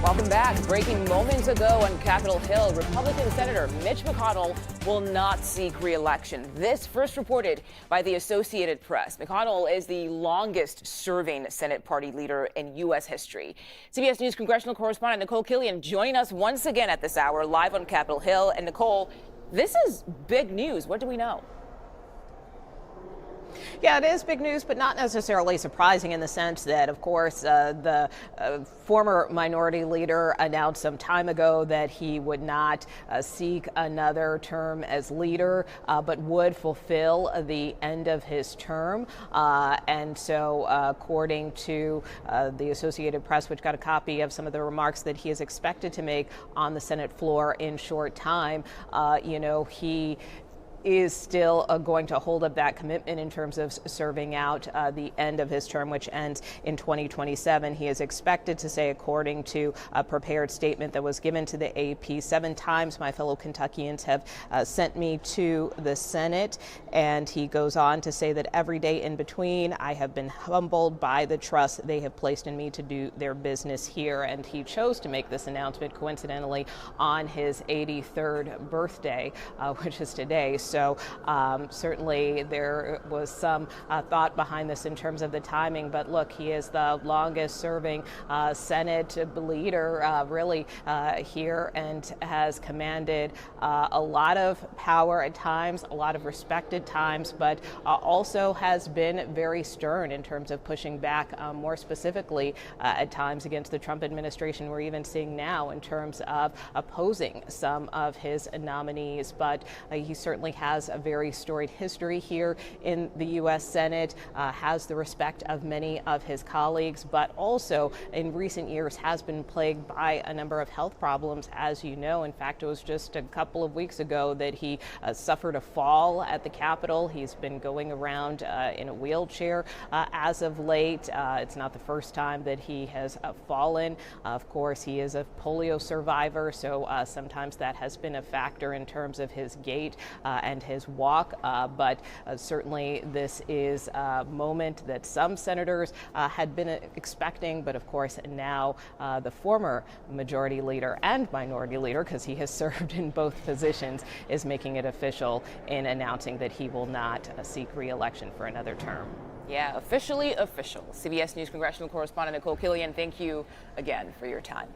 Welcome back. Breaking moments ago on Capitol Hill, Republican Senator Mitch McConnell will not seek re-election. This first reported by the Associated Press. McConnell is the longest serving Senate party leader in U.S. history. CBS News congressional correspondent Nikole Killion joining us once again at this hour live on Capitol Hill. And Nikole, this is big news. What do we know? Yeah, it is big news, but not necessarily surprising in the sense that, of course, the former minority leader announced some time ago that he would not seek another term as leader, but would fulfill the end of his term. And so, according to the Associated Press, which got a copy of some of the remarks that he is expected to make on the Senate floor in short time, he is still going to hold up that commitment in terms of serving out the end of his term, which ends in 2027. He is expected to say, according to a prepared statement that was given to the AP, 7 times my fellow Kentuckians have sent me to the Senate. And he goes on to say that every day in between, I have been humbled by the trust they have placed in me to do their business here. And he chose to make this announcement, coincidentally, on his 83rd birthday, which is today. So certainly there was some thought behind this in terms of the timing. But look, he is the longest serving Senate leader really here, and has commanded a lot of power at times, a lot of respect at times, but also has been very stern in terms of pushing back more specifically at times against the Trump administration. We're even seeing now in terms of opposing some of his nominees. But he certainly has a very storied history here in the U.S. Senate, has the respect of many of his colleagues, but also in recent years has been plagued by a number of health problems, as you know. In fact, it was just a couple of weeks ago that he suffered a fall at the Capitol. He's been going around in a wheelchair as of late. It's not the first time that he has fallen. Of course, he is a polio survivor, so sometimes that has been a factor in terms of his gait and his walk, but certainly this is a moment that some senators had been expecting. But of course, now the former majority leader and minority leader, because he has served in both positions, is making it official in announcing that he will not seek re-election for another term. Yeah, officially official. CBS News congressional correspondent Nikole Killion, thank you again for your time.